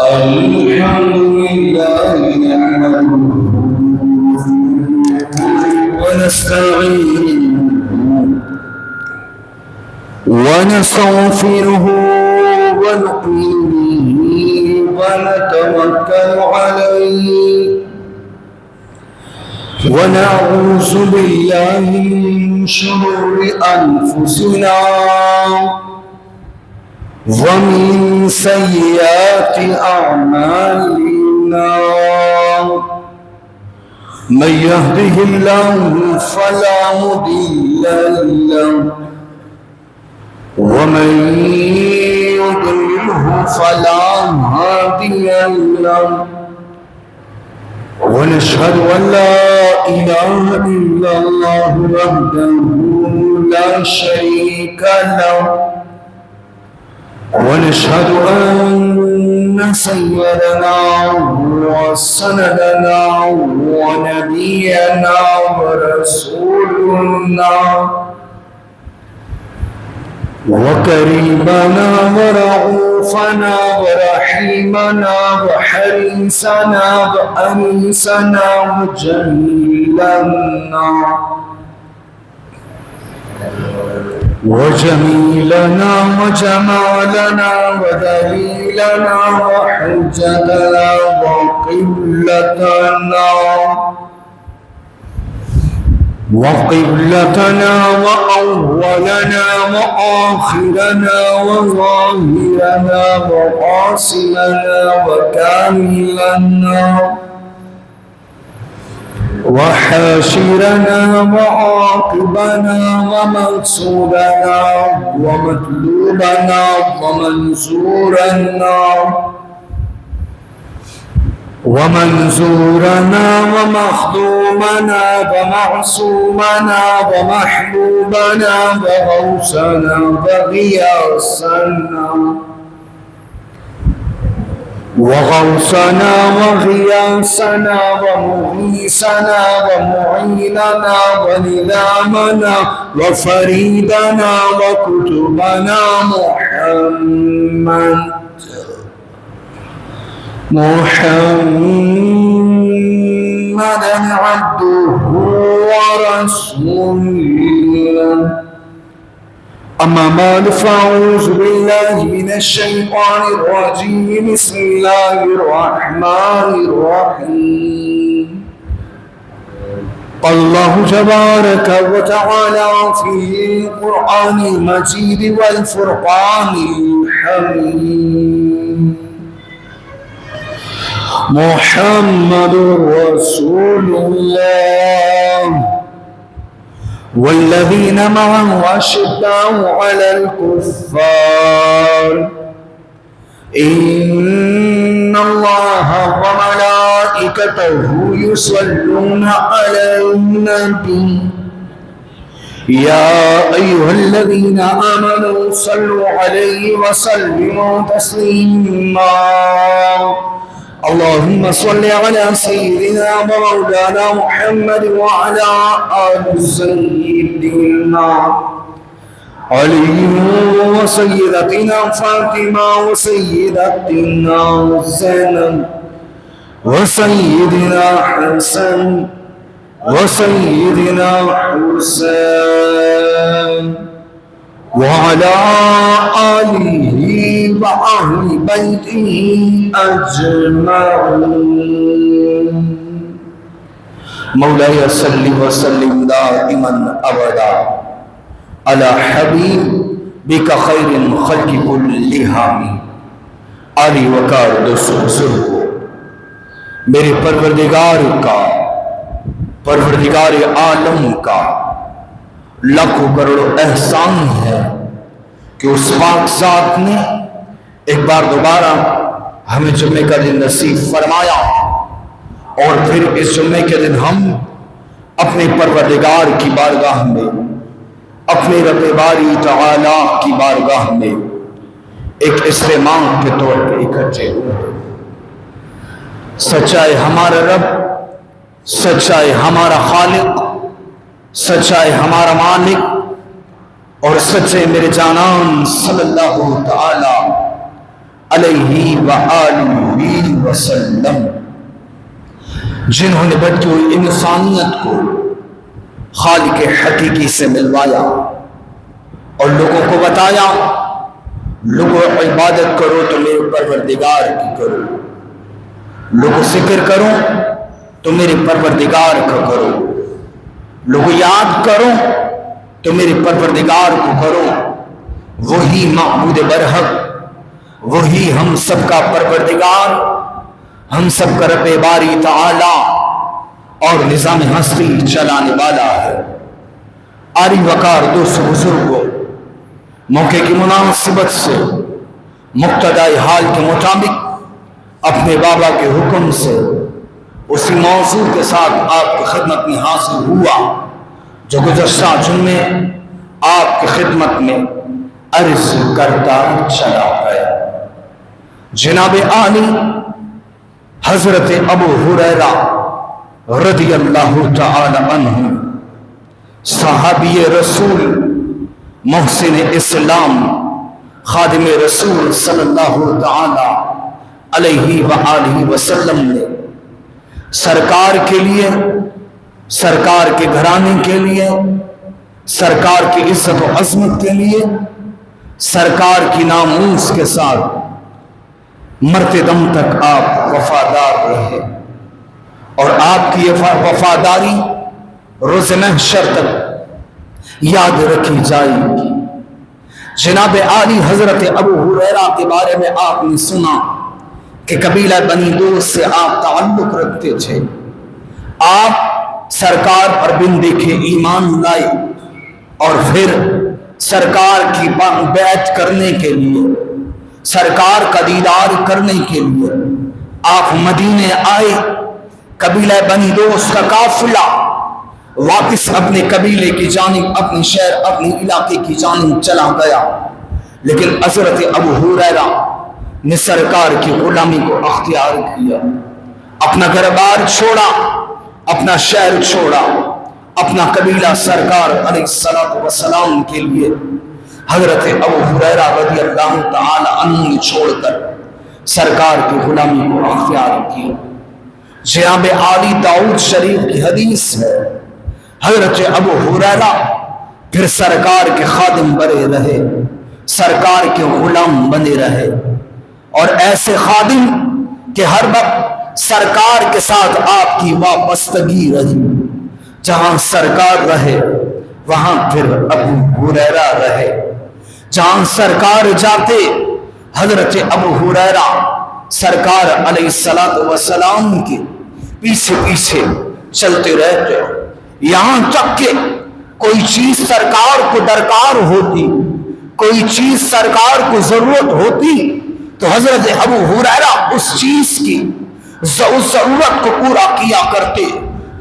الحمد لله نحمده ونستعينه ونستغفره ونؤمن به ونتوكل عليه ونعوذ بالله من شرور أنفسنا ومن سيئات أعمالنا من يهده الله فلا مضل له ومن يضلله فلا هادي له ونشهد أن لا إله إلا الله وحده لا شريك له ونشهد أن سيدنا وسندنا ونبينا ورسولنا وكريمنا ورعوفنا ورحيمنا وحريصنا وأنيسنا وجميلنا وجمالنا ودليلنا وحجتنا وقبلتنا وأولنا وآخرنا وظاهرنا وقاصرنا وكاملنا وحاشرنا وعاقبنا ومقصودنا ومطلوبنا ومنزورنا ومخدومنا ومعصومنا ومحبوبنا وغوثنا وغياثنا ومغيثنا ومعيننا ونظامنا وفريدنا وكتبنا محمدا عبده ورسوله أما بعد فأعوذ بالله من الشيطان الرجيم بسم الله الرحمن الرحيم قال الله تبارك وتعالى في القرآن المجيد والفرقان الحميد محمد رسول الله والذين معه أشداء على الكفار إن الله وملائكته يصلون على النبي يا أيها الذين آمنوا صلوا عليه وسلموا تسليما اللهم صل على سيدنا ومولانا محمد وعلى آل سيدنا علي وسيدتنا فاطمة وسيدتنا زينب وسيدنا حسن وسيدنا حسين وعلى آله وأهل بيته أجمعين مولاي صل وسلم دائما أبدا على حبيبك خير الخلق كلهم علی وقار دوستو بزرگو میرے پروردگار عالم کا لاکھوں کروڑوں احسان ہے کہ اس پاک ذات نے ایک بار دوبارہ ہمیں جمعے کا دن نصیب فرمایا اور پھر اس جمعے کے دن ہم اپنے پروردگار کی بارگاہ میں اپنے رب باری تعالی کی بارگاہ میں ایک استماع کے طور پر اکٹھے ہوئے. سچائے ہمارا رب، سچائے ہمارا خالق، سچائے ہمارا مالک اور سچے میرے جانان صلی اللہ تعالی وآلہ وسلم، جنہوں نے بچی ہوئی انسانیت کو خالق حقیقی سے ملوایا اور لوگوں کو بتایا لوگوں عبادت کرو تو میرے پروردگار کی کرو، لوگوں ذکر کرو تو میرے پروردگار کا کرو، لوگوں یاد کرو تو میرے پروردگار کو کرو، وہی معبود برحق، وہی ہم سب کا پروردگار، ہم سب کا رب باری تعالی اور نظام ہستی چلانے والا ہے۔ آری وقار دوست بزرگوں، موقع کی مناسبت سے مقتضائے حال کے مطابق اپنے بابا کے حکم سے اسی موضوع کے ساتھ آپ کی خدمت میں حاضر ہوا جو گزشتہ جمعے آپ کی خدمت میں عرض کرتا چلا گیا۔ جناب عالی حضرت ابو ہریرہ رضی اللہ تعالی عنہ، صحابی رسول، محسن اسلام، خادم رسول صلی اللہ تعالی علیہ وآلہ وسلم نے سرکار کے لیے، سرکار کے گھرانے کے لیے، سرکار کی عزت و عظمت کے لیے، سرکار کی ناموس کے ساتھ مرتے دم تک آپ وفادار رہے اور آپ کی وفاداری روز محشر تک یاد رکھی جائے گی۔ جناب عالی حضرت ابو ہریرہ کے بارے میں آپ نے سنا کہ قبیلہ بنی دوست سے آپ تعلق رکھتے تھے، آپ سرکار پر بن دیکھے ایمان لائے اور پھر سرکار کی بیعت کرنے کے لیے، سرکار کا دیدار کرنے کے لیے آپ مدینے آئے۔ قبیلہ بنی دوست کا قافلہ واپس اپنے قبیلے کی جانب، اپنے شہر، اپنے علاقے کی جانب چلا گیا، لیکن حضرت ابو ہریرہ نے سرکار کی غلامی کو اختیار کیا، اپنا گھر بار چھوڑا، اپنا شہر چھوڑا، اپنا قبیلہ سرکار علیہ الصلوۃ والسلام کے لیے حضرت ابو ہریرہ رضی اللہ تعالی عنہ نے چھوڑ کر سرکار کی غلامی کو اختیار کیا۔ جناب عالی داؤد شریف کی حدیث ہے، حضرت ابو ہریرہ پھر سرکار کے خادم بنے رہے، سرکار کے غلام بنے رہے، اور ایسے خادم کہ ہر وقت سرکار کے ساتھ آپ کی وابستگی رہی، جہاں سرکار رہے وہاں پھر ابو ہریرہ رہے، جہاں سرکار جاتے حضرت ابو ہریرہ سرکار علیہ الصلوۃ والسلام کے پیچھے پیچھے چلتے رہتے، یہاں تک کہ کوئی چیز سرکار کو درکار ہوتی، کوئی چیز سرکار کو ضرورت ہوتی تو حضرت ابو ہریرہ اس چیز کی ضرورت کو پورا کیا کرتے،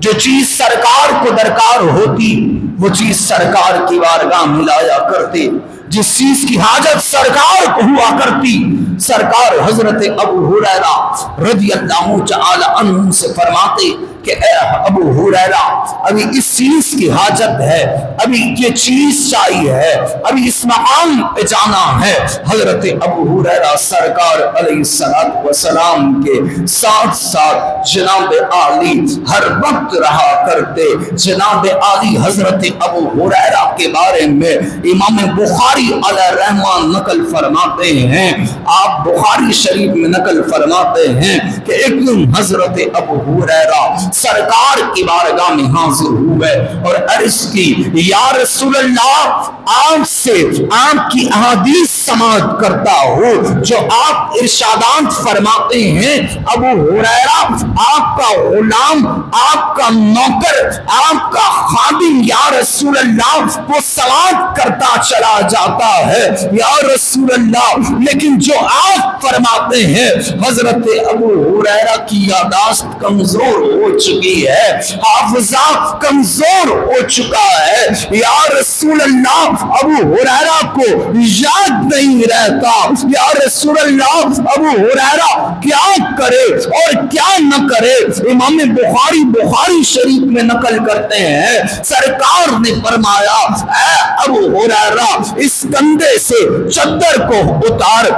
جو چیز سرکار کو درکار ہوتی وہ چیز سرکار کی بارگاہ میں لایا کرتے، جس چیز کی حاجت سرکار کو ہوا کرتی سرکار حضرت ابو ہریرہ رضی اللہ تعالی عنہ سے فرماتے کہ اے ابو ہریرہ ابھی اس چیز کی حاجت ہے، ابھی یہ چیز چاہیے ہے، ابھی اس مقام پہ جانا ہے۔ حضرت ابو ہریرہ سرکار علیہ الصلوۃ والسلام کے ساتھ ساتھ جناب عالی ہر وقت رہا کرتے۔ جناب عالی حضرت ابو ہریرہ کے بارے میں امام بخاری علیہ رحمہ نقل فرماتے ہیں، آپ بخاری شریف میں نقل فرماتے ہیں کہ ایک دن حضرت ابو ہریرہ سرکار کی بارگاہ میں حاضر ہوئے اور عرض کی، یا رسول اللہ آپ سے آپ کی احادیث سماعت کرتا ہوں جو آپ ارشادات فرماتے ہیں، ابو ہریرہ آپ کا غلام، آپ کا نوکر، آپ کا خادم یا رسول اللہ وہ سماعت کرتا چلا جاتا ہے یا رسول اللہ، لیکن جو آپ فرماتے ہیں حضرت ابو ہریرہ کی یادداشت کمزور ہو چکی ہے، حافظہ کمزور ہو چکا ہے، یا رسول اللہ ابو ہریرہ کو یاد نہیں رہتا، یا رسول اللہ ابو ہریرہ کیا کرے اور کیا نہ کرے۔ امام بخاری شریف میں نقل کرتے ہیں سرکار نے فرمایا، اے ابو ہریرہ اس کندھے سے چادر کو اتار،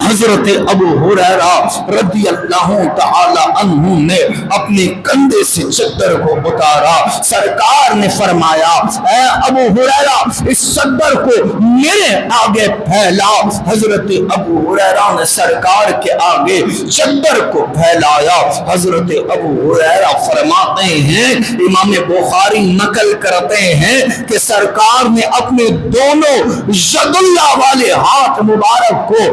حضرت ابو ہریرہ رضی اللہ تعالی عنہ نے اپنے کندھے سے چادر کو اتارا. سرکار نے فرمایا اے ابو ہریرہ اس چادر کو میرے آگے پھیلا. حضرت ابو ہریرہ نے سرکار کے آگے چادر کو پھیلایا. حضرت ابو ہریرہ فرماتے ہیں، امام بخاری نقل کرتے ہیں کہ سرکار نے اپنے دونوں ید اللہ والے ہاتھ مبارک کو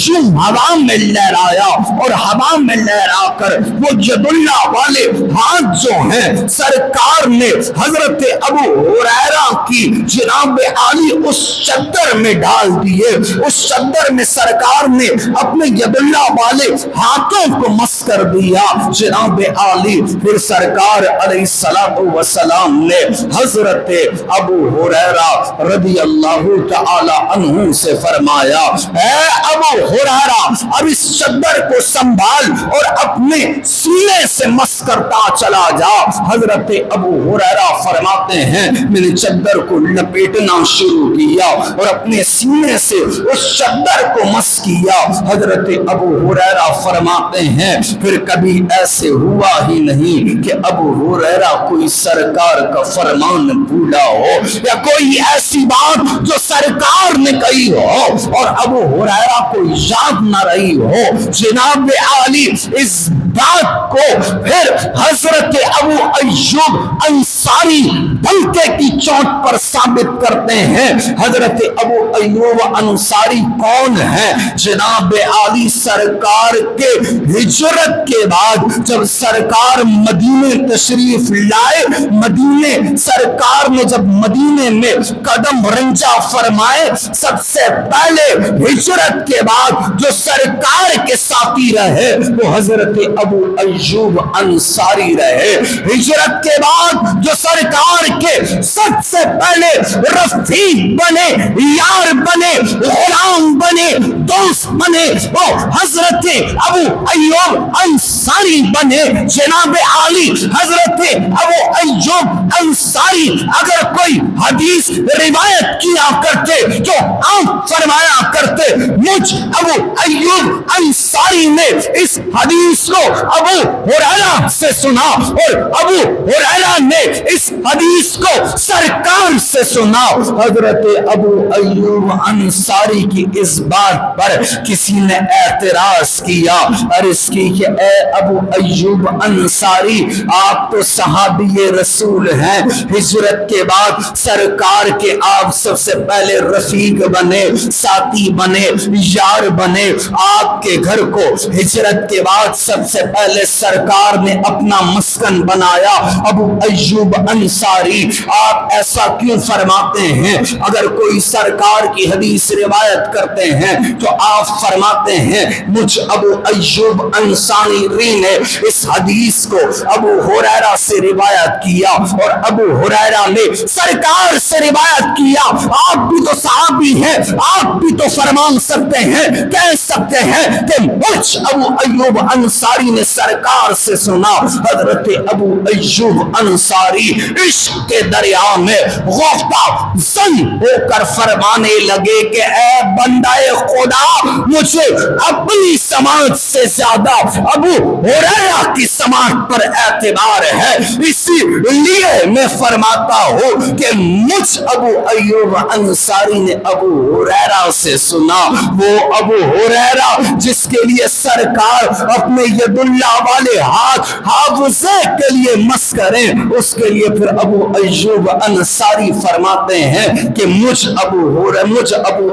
یوں ہوا میں لہرایا اور ہوا میں لہرا کر وہ ید اللہ والے ہاتھ جو ہیں سرکار نے حضرت ابو ہریرہ کی جناب عالی اس چادر میں ڈال دیے. اس چادر میں سرکار نے اپنے ید اللہ والے ہاتھوں کو مس کر دیا جناب عالی. پھر سرکار علیہ الصلوۃ والسلام نے حضرت ابو ہریرہ رضی اللہ تعالی عنہ سے فرمایا اے ابو ہریرہ اب اس چادر کو سنبھال اور اپنے سینے سے مس کرتا چلا جا. حضرت ابو ہریرہ فرماتے ہیں میں نے چادر کو لپیٹنا شروع کیا اور اپنے سینے سے اس چادر کو مس کیا. حضرت ابو ہریرہ فرماتے ہیں پھر کبھی ایسے ہوا ہی نہیں کہ ابو ہریرہ کوئی سرکار کا فرمان بھولا ہو یا کوئی ایسی بات جو سرکار نے کہی ہو اور ابو ہریرہ کو یاد نہ رہی ہو. جناب عالی اس بات کو پھر حضرت ابو ایوب انصاری ڈنکے کی چوٹ پر ثابت کرتے ہیں. حضرت ابو ایوب انصاری کون ہے؟ جناب عالی سرکار کے ہجرت کے بعد جب سرکار مدینے تشریف لائے، مدینے سرکار نے جب مدینے میں قدم رنجا فرمائے، سب سے پہلے ہجرت کے بعد جو سرکار کے ساتھی رہے وہ حضرت ابو ایوب انصاری رہے. ہجرت کے بعد جو سرکار کے سب سے پہلے رفیق بنے، یار بنے، غلام بنے، دوست بنے وہ حضرت ابو ایوب انصاری بنے. جناب عالی حضرت ابو ایوب انصاری اگر کوئی حدیث روایت کیا کرتے تو آپ فرمایا کرتے مجھ ابو ایوب انصاری نے اس حدیث کو ابو ہریرہ سے سنا اور ابو ہریرہ نے اس حدیث کو سرکار سے سنا. حضرت ابو ایوب انصاری کی اس بات پر کسی نے اعتراض کیا اور اس کی کہ اے ابو ایوب انصاری آپ تو صحابی رسول ہیں، ہجرت کے بعد سرکار کے آپ سب سے پہلے رفیق بنے، ساتھی بنے، یار بنے. آپ کے گھر کو ہجرت کے بعد سب سے پہلے سرکار نے اپنا مسکن بنایا. ابو ایوب انصاری آپ ایسا کیوں فرماتے ہیں؟ اگر کوئی سرکار کی حدیث روایت کرتے ہیں تو آپ فرماتے ہیں مجھ ابو ایوب انصاری نے اس حدیث کو ابو ہریرہ سے روایت کیا اور ابو ہریرہ نے سرکار سے روایت کیا. آپ بھی تو صحابی ہیں، آپ بھی تو فرمان سکتے ہیں، کہہ سکتے ہیں کہ مجھ ابو ایوب انصاری نے سرکار سے سنا. حضرت ابو ایوب انصاری عشق کے دریا میں غوطہ زن ہو کر فرمانے لگے کہ اے بندہ خدا مجھے اپنی سماعت سے زیادہ ابو ہریرہ کی سماعت پر اعتبار ہے، اسی لیے میں فرماتا ہوں کہ مجھ ابو ایوب انصاری نے ابو ہریرہ سے سنا. وہ ابو ہریرہ جس کے لیے سرکار اپنے ید اللہ والے ہاتھ حافظے کے لیے مس کریں، اس کے لیے پھر ابو ایوب انصاری فرماتے ہیں کہ مجھ ابو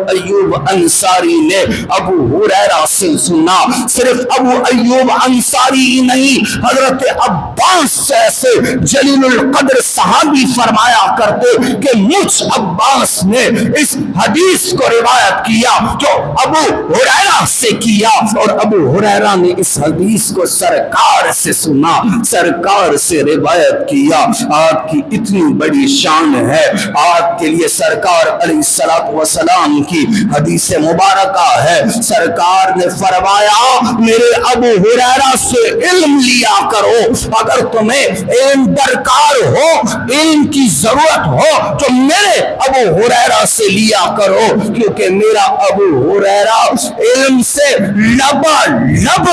ایوب انصاری نے ابو ہریرہ سے سنا. صرف ابو ایوب انصاری ہی نہیں، حضرت عباس جیسے جلیل القدر صحابی فرمایا کرتے کہ مجھ عباس نے اس حدیث کو روایت کیا جو ابو ہریرہ سے کیا اور ابو ہریرہ نے اس حدیث کو سرکار سے سنا، سرکار سے روایت کیا۔ آپ کی اتنی بڑی شان ہے، آپ کے لیے سرکار علیہ السلام کی حدیث مبارکہ ہے، سرکار نے فرمایا میرے ابو ہریرہ سے علم لیا کرو، اگر تمہیں علم درکار ہو، علم کی ضرورت ہو تو میرے ابو ہریرہ سے لیا کرو، کیونکہ میرا ابو ہریرہ علم سے لبالب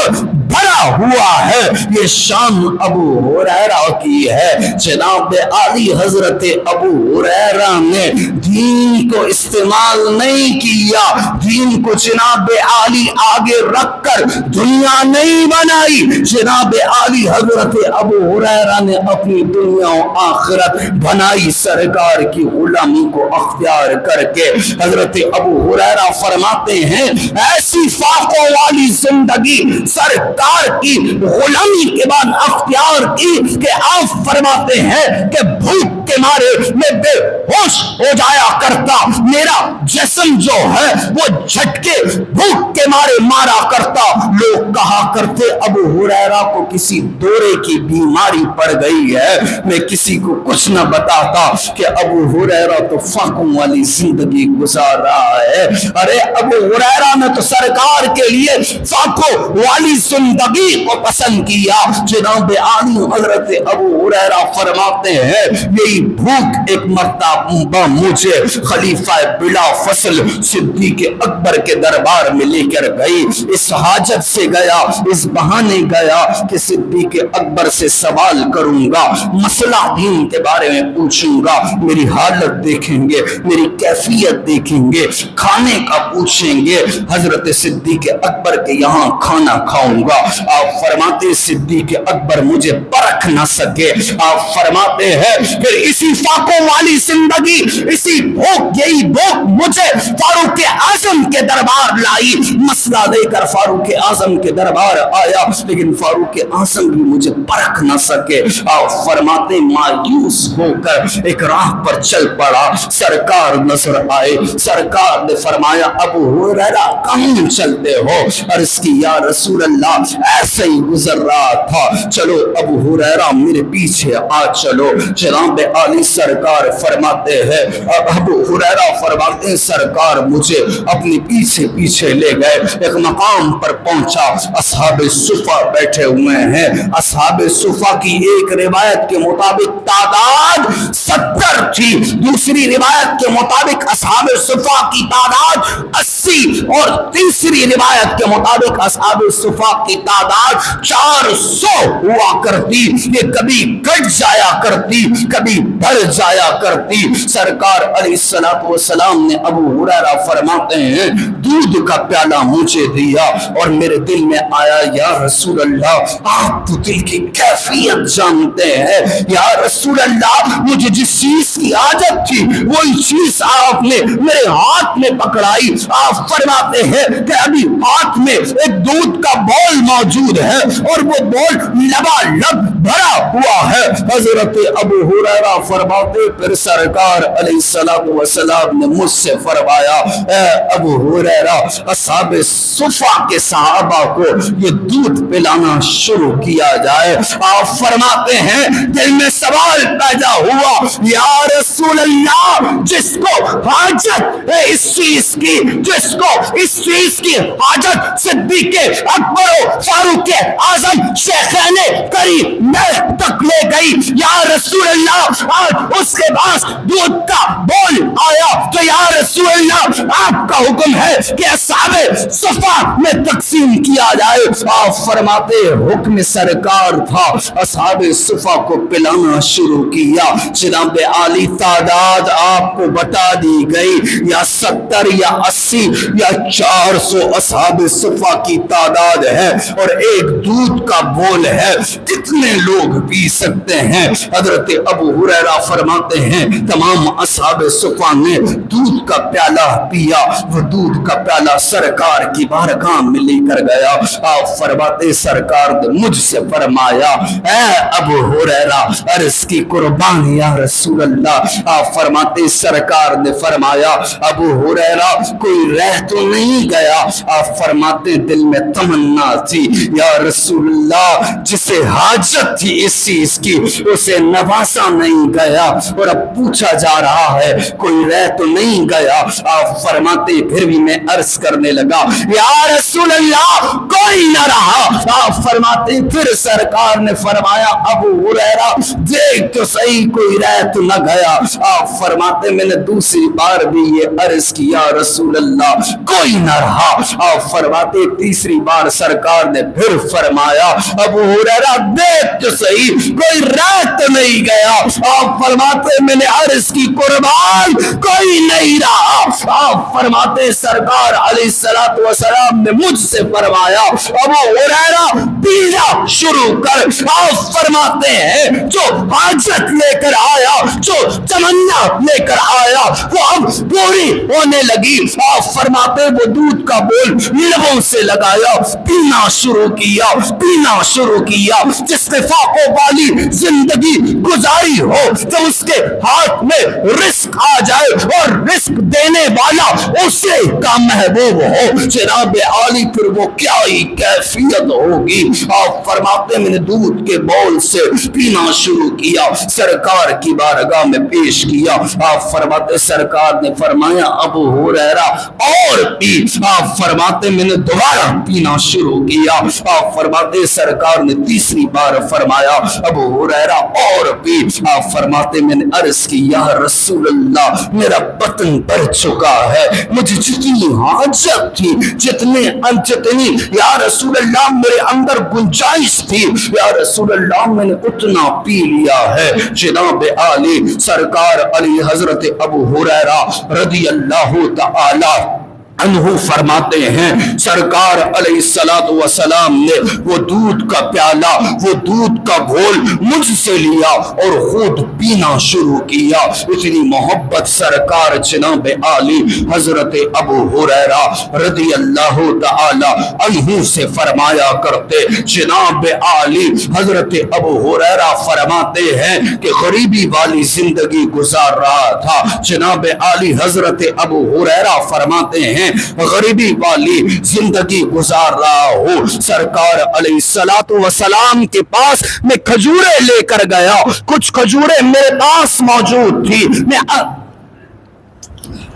بھرا ہوا ہے۔ یہ شان ابو ہریرہ کی ہے۔ جناب عالی حضرت ابو ہریرہ نے دین کو استعمال نہیں کیا، دین کو جناب عالی آگے رکھ کر دنیا نہیں بنائی، جناب عالی حضرت ابو ہریرہ نے اپنی دنیا و آخرت بنائی سرکار کی غلامی کو اختیار کر کے۔ حضرت ابو ہریرہ فرماتے ہیں ایسی فاقوں والی زندگی سرکار کی غلامی کے بعد اختیار کی کہ آپ فرماتے ہیں کہ بھوک کے مارے میں بے ہوش ہو جایا کرتا، میرا جسم جو ہے وہ جھٹکے بھوک کے مارے مارا کرتا۔ لوگ کہا کرتے ابو ہریرہ کو کسی دورے کی بیماری پڑ گئی ہے، میں کسی کو کچھ نہ بتاتا کہ ابو ہریرہ تو فاقوں والی زندگی گزار رہا ہے۔ ارے ابو ہریرہ نے تو سرکار کے لیے فاقوں والی زندگی کو پسند کیا۔ جناب عالی حضرت ابو ہریرہ فرماتے ہیں یہی بھوک ایک مرتبہ مجھے خلیفہ بلا فصل صدیق اکبر کے دربار میں لے کر گئی، اس حاجت سے گیا، اس بہانے گیا کہ صدیق اکبر سے سوال کروں گا، مسئلہ دین کے بارے میں پوچھوں گا، میری حالت دیکھیں گے، میری کیفیت دیکھیں گے، کھانے کا پوچھیں گے، حضرت صدیق اکبر کے یہاں کھانا کھاؤں گا۔ آپ فرماتے صدیق اکبر مجھے پرکھ نہ سکے۔ آپ فرماتے ہیں پھر اسی فاقوں والی زندگی، اسی بھوک، یہی بھوک مجھے فاروق اعظم کے دربار لائی، مسئلہ دے کر فاروق اعظم کے دربار آیا، لیکن فاروق اعظم بھی مجھے پرکھ نہ سکے۔ آپ فرماتے مایوس ہو کر ایک راہ پر چل پڑا، سرکار نظر آئے، سرکار نے فرمایا ابو ہریرہ کہاں چلتے ہو؟ عرض کی یا رسول اللہ ایسے ہی گزر رہا تھا، چلو ابو ہریرہ میرے پیچھے آ چلو۔ جناب عالی سرکار فرماتے ہیں ابو ہریرہ فرماتے ہیں سرکار مجھے اپنے پیچھے پیچھے لے گئے، ایک مقام پر پہنچا، اصحاب صفہ بیٹھے ہوئے ہیں، اصحاب صفہ کی ایک روایت کے مطابق تعداد 70 تھی، دوسری روایت کے مطابق اصحاب صفہ کی تعداد 80 اور تیسری روایت کے مطابق اصحاب صفہ کی تعداد 400 ہوا کرتی، یہ کبھی گھٹ جایا کرتی، کبھی بڑھ جایا کرتی۔ سرکار علیہ السلام نے ابو ہریرہ فرماتے ہیں دودھ کا پیالہ مجھے دیا اور میرے دل میں آیا یا رسول اللہ آپ تو دل کی کیفیت جانتے ہیں، یا رسول اللہ مجھے جس چیز کی عادت تھی وہی چیز آپ نے میرے ہاتھ میں پکڑائی۔ آپ فرماتے ہیں کہ ابھی ہاتھ میں ایک دودھ کا بول موجود ہے اور وہ بول لبالب بھرا ہوا ہے۔ حضرت ابو ہریرہ فرماتے پھر سرکار علیہ السلام نے مجھ سے فرمایا اے ابو ہریرہ اصحاب صفہ کے صحابہ کو یہ دودھ پلانا شروع کیا جائے۔ آپ فرماتے ہیں دل میں سوال پیدا ہوا یا رسول اللہ جس کو حاجت ہے اس چیز کی، جس کو اس چیز کی حاجت صدیق اکبر و فاروق اعظم شیخین کریمین تک لے گئی، یا رسول اللہ آج اس کے پاس دودھ کا بول آیا تو یا رسول اللہ آپ کا حکم ہے کہ اصحاب صفہ میں تقسیم کیا جائے۔ آپ فرماتے حکم سرکار تھا، اصحاب صفہ کو پلانا شروع کیا۔ جناب عالی تعداد آپ کو بتا دی گئی، یا 70 یا 80 یا 400 اصحاب صفہ کی تعداد ہے اور ایک دودھ کا بول ہے، کتنے لوگ پی سکتے ہیں؟ حضرت ابو ہریرہ فرماتے ہیں تمام اصحاب صفہ نے دودھ کا پیالہ پیا، وہ دودھ کا پیالہ سرکار کی بارگاہ میں لے کر گیا۔ گیا. آپ فرماتے سرکار نے مجھ سے فرمایا اے ابو ہریرہ عرض کی قربان یا رسول اللہ. آپ فرماتے سرکار نے فرمایا ابو ہریرہ کوئی رہ تو نہیں گیا. آپ فرماتے دل میں تمنا تھی یا رسول اللہ جسے حاجت تھی اس چیز کی اسے نوازا نہیں گیا. اور اب پوچھا جا رہا ہے کوئی رہ تو نہیں گیا. آپ فرماتے پھر بھی میں عرض کرنے لگا یا رسول اللہ کوئی نہ رہا. آپ فرماتے پھر سرکار نے فرمایا ابو ہریرہ دیکھ تو صحیح کوئی رہ تو نہ گیا. آپ فرماتے میں نے دوسری بار بھی یہ عرض کی یا رسول اللہ کوئی نہ رہا. آپ فرماتے تیسری بار سرکار نے پھر فرمایا ابو ہریرہ دیکھ تو صحیح کوئی رہ تو نہیں گیا. آپ فرماتے میں نے عرض کی قربان کوئی نہیں رہا. آپ فرماتے سرکار علیہ الصلوۃ والسلام نے مجھ سے فرمایا ابو ہریرہ پینا شروع کر. آپ فرماتے ہیں جو حاجت لے کر آیا جو تمنا لے کر آیا وہ اب پوری ہونے لگی. آپ فرماتے وہ دودھ کا بول لبوں سے لگایا پینا شروع کیا پینا شروع کیا. جس نے فاقوں والی زندگی گزاری ہو تو اس کے ہاتھ میں رزق آ جائے اور رزق دینے والا اسے کا محبوب ہو جناب عالی پھر وہ کیا ہی کیفیت ہوگی. آپ فرماتے میں نے دودھ کے بول سے پینا شروع کیا سرکار کی بارگاہ میں پیش کیا. آپ فرماتے سرکار نے فرمایا ابو ہریرہ اور پی. آپ فرماتے میں نے دوبارہ پینا شروع کیا. آپ فرماتے سرکار نے تیسری بار فرمایا ابو ہریرہ اور پی. آپ فرماتے میں نے عرض کی یا رسول اللہ میرا بطن بھر چکا ہے مجھے جتنی حاجت تھی جتنی یا رسول اللہ میرے اندر گنجائش تھی یا رسول اللہ میں نے اتنا پی لیا ہے. جناب عالی سرکار علی حضرت ابو ہریرہ رضی اللہ تعالی عنہ فرماتے ہیں سرکار علیہ الصلوۃ والسلام نے وہ دودھ کا پیالہ وہ دودھ کا گھول مجھ سے لیا اور خود پینا شروع کیا. اتنی محبت سرکار جناب عالی حضرت ابو ہریرہ رضی اللہ تعالی عنہ سے فرمایا کرتے. جناب عالی حضرت ابو ہریرہ فرماتے ہیں کہ غریبی والی زندگی گزار رہا تھا. جناب عالی حضرت ابو ہریرہ فرماتے ہیں غریبی والی زندگی گزار رہا ہوں. سرکار علیہ الصلوۃ والسلام کے پاس میں کھجوریں لے کر گیا. کچھ کھجوریں میرے پاس موجود تھی. میں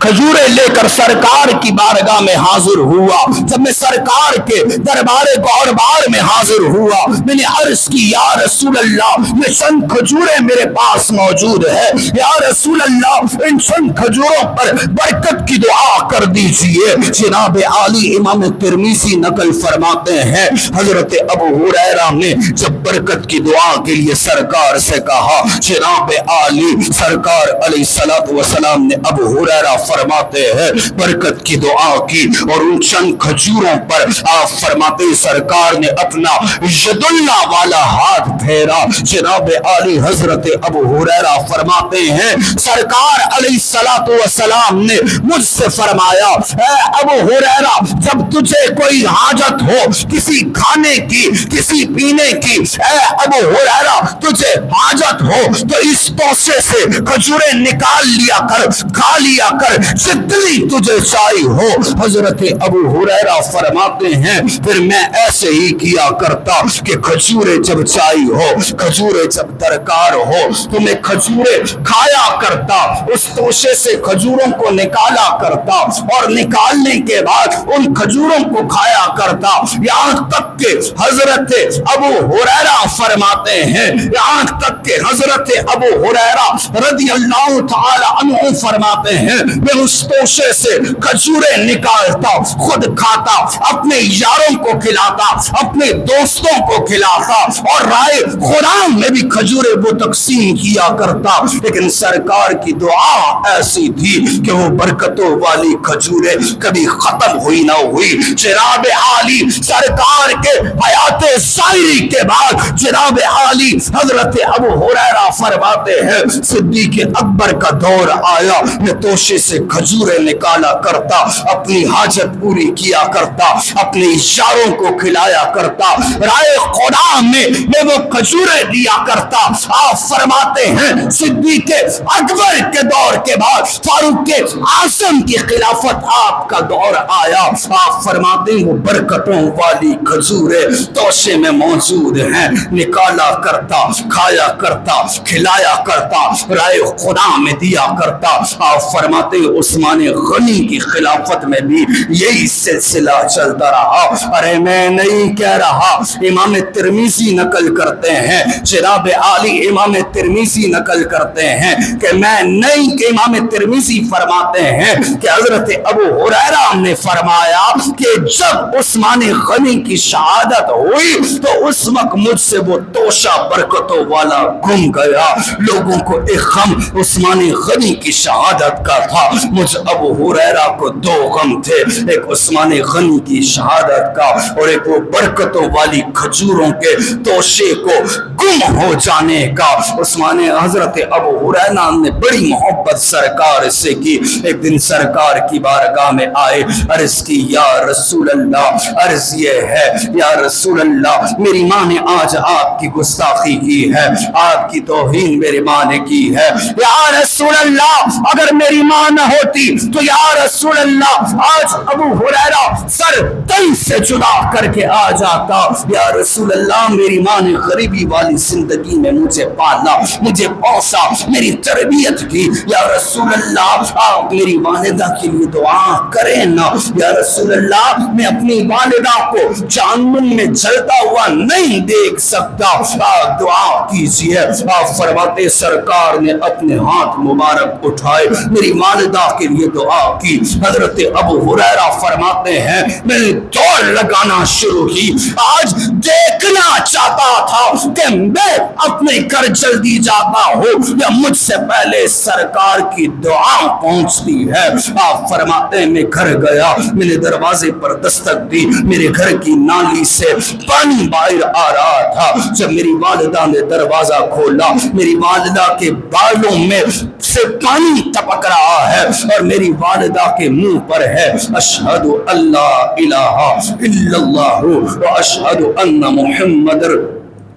کھجوریں لے کر سرکار کی بارگاہ میں حاضر ہوا. جب میں سرکار کے دربار گوربار میں حاضر ہوا میں نے عرض کی یا رسول اللہ یہ چند کھجوریں میرے پاس موجود ہے یا رسول اللہ ان چند کھجوروں پر برکت کی دعا کر دیجئے. جناب عالی امام ترمذی نقل فرماتے ہیں حضرت ابو ہریرہ نے جب برکت کی دعا کے لیے سرکار سے کہا جناب عالی سرکار علیہ الصلوۃ والسلام نے ابو ہریرہ فرماتے ہیں برکت کی دعا کی اور ان چند کھجوروں پر آپ فرماتے سرکار نے اپنا ید اللہ والا ہاتھ پھیرا. جناب عالی حضرت ابو ہریرہ فرماتے ہیں سرکار علیہ الصلوۃ والسلام نے مجھ سے فرمایا اے ابو ہریرہ جب تجھے کوئی حاجت ہو کسی کھانے کی کسی پینے کی اے ابو ہریرہ تجھے حاجت ہو تو اس توسے سے کھجوریں نکال لیا کر کھا لیا کر جتنی تجھے چاہیے ہو. حضرت ابو ہریرہ فرماتے ہیں پھر میں ایسے ہی کیا کرتا کہ کھجوریں جب چاہیے ہو کھجوریں جب درکار ہو تو میں کھجوریں کھایا کرتا اس توشے سے کھجوروں کو نکالا کرتا اور نکالنے کے بعد ان کھجوروں کو کھایا کرتا. یہاں تک کہ حضرت ابو ہریرہ فرماتے ہیں یہاں تک کہ حضرت ابو ہریرہ رضی اللہ تعالی عنہ فرماتے ہیں میں اس توشے سے کھجوریں نکالتا خود کھاتا اپنے یاروں کو کھلاتا اپنے دوستوں کو کھلاتا اور رائے غلام میں بھی کھجوریں وہ تقسیم کیا کرتا. لیکن سرکار کی دعا ایسی تھی کہ وہ برکتوں والی کھجوریں کبھی ختم ہوئی نہ ہوئی. جناب عالی سرکار کے حیات ظاہری کے بعد جناب عالی حضرت ابو ہریرہ فرماتے ہیں صدیق اکبر کا دور آیا میں توشے سے کھجوریں نکالا کرتا، اپنی حاجت پوری کیا کرتا، اپنے اشاروں کو کھلایا کرتا، رائے خدا میں وہ کھجوریں دیا کرتا۔ آپ فرماتے ہیں صدیق اکبر کے دور کے بعد فاروق اعظم کی خلافت آپ کا دور آیا، آپ فرماتے ہیں وہ برکتوں والی کھجوریں توشے میں موجود ہیں، نکالا کرتا، کھایا کرتا، کھلایا کرتا، رائے خدا میں دیا کرتا۔ آپ فرماتے ہیں عثمان غنی کی خلافت میں بھی یہی سلسلہ چلتا رہا۔ ارے میں نہیں کہہ رہا، امام ترمذی نقل کرتے ہیں، جناب عالی امام ترمذی نقل کرتے ہیں کہ میں نہیں، کہ امام ترمذی فرماتے ہیں کہ حضرت ابو ہریرہ نے فرمایا کہ جب عثمان غنی کی شہادت ہوئی تو اس وقت مجھ سے وہ توشہ برکتوں والا گم گیا۔ لوگوں کو ایک غم عثمان غنی کی شہادت کا تھا، مجھ ابو ہریرہ کو دو غم تھے، ایک عثمان غنی کی شہادت کا اور ایک وہ برکتوں والی کھجوروں کے توشے کو گم ہو جانے کا۔ عثمان حضرت ابو ہریرہ نے بڑی محبت سرکار سے کی، ایک دن سرکار کی بارگاہ میں آئے، عرض کی یا رسول اللہ، عرض یہ ہے یا رسول اللہ میری ماں نے آج آپ کی گستاخی کی ہے، آپ کی توہین میری ماں نے کی ہے، یا رسول اللہ اگر میری ماں نہ ہوتی تو یا رسول اللہ آج ابو ہریرہ سر تن سے جدا کر کے آ جاتا، یا رسول اللہ میری ماں نے غریبی والی زندگی میں مجھے پالا، مجھے پوسا، میری تربیت کی، یا رسول اللہ آپ میری والدہ کے لیے دعا کریں نا، یا رسول اللہ میں اپنی والدہ کو جہنم میں جلتا ہوا نہیں دیکھ سکتا، آپ دعا کیجئے۔ آپ فرماتے سرکار نے اپنے ہاتھ مبارک اٹھائے، میری والدہ کے لیے دعا کی۔ حضرت ابو ہریرہ فرماتے ہیں میں نے دوڑ لگانا شروع کی، آج دیکھنا چاہتا تھا کہ میں اپنے گھر جلدی جاتا ہوں یا مجھ سے پہلے سرکار کی دعا پہنچتی ہے۔ آپ فرماتے ہیں میں گھر گیا، میں نے دروازے پر دستک دی، میرے گھر کی نالی سے پانی باہر آ رہا تھا، جب میری والدہ نے دروازہ کھولا میری والدہ کے بالوں میں سے پانی ٹپک رہا ہے اور میری والدہ کے منہ پر ہے اشہد اللہ الہ الا اللہ و اشہد ان محمد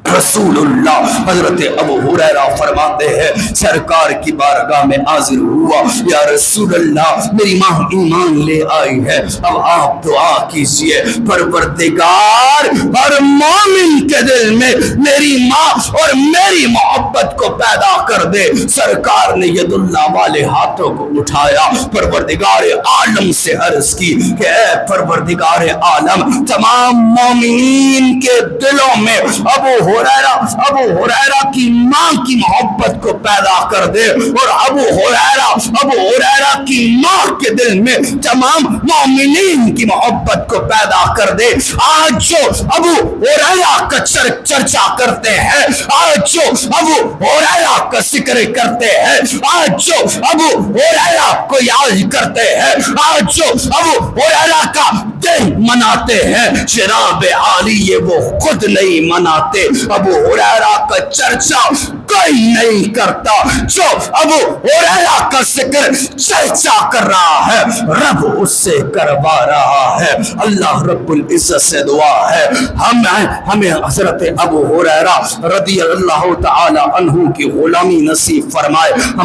رسول اللہ۔ حضرت ابو ہریرہ فرماتے ہیں سرکار کی بارگاہ میں حاضر ہوا، یا رسول اللہ میری ماں ایمان لے آئی ہے، اب آپ دعا کیجئے پروردگار ہر مومن کے دل میں میری ماں اور میری محبت کو پیدا کر دے۔ سرکار نے ید اللہ والے ہاتھوں کو اٹھایا، پروردگار عالم سے عرض کی کہ اے پروردگار عالم تمام مومنین کے دلوں میں ابو ہریرہ کی ماں کی محبت کو پیدا کر دے، اور ابو ہریرہ کی ماں کے دل میں تمام مومنین کی محبت کو پیدا کر دے۔ آج جو ابو ہریرہ کا چرچا کرتے ہیں، آج جو ابو ہریرہ کا ذکر کرتے ہیں، آج جو ابو ہریرہ کو یاد کرتے ہیں، آج جو ابو ہریرہ کا دن مناتے ہیں، جناب عالی یہ وہ خود نہیں مناتے، ابو ہریرہ کا چرچا کوئی نہیں کرتا، جو ابو ہریرہ کا ذکر چرچا کر رہا ہے رب اس سے کروا رہا ہے۔ اللہ رب العزت سے دعا ہے ہمیں حضرت ابو ہریرہ رضی اللہ تعالی عنہ کی غلامی نصیب فرمائے۔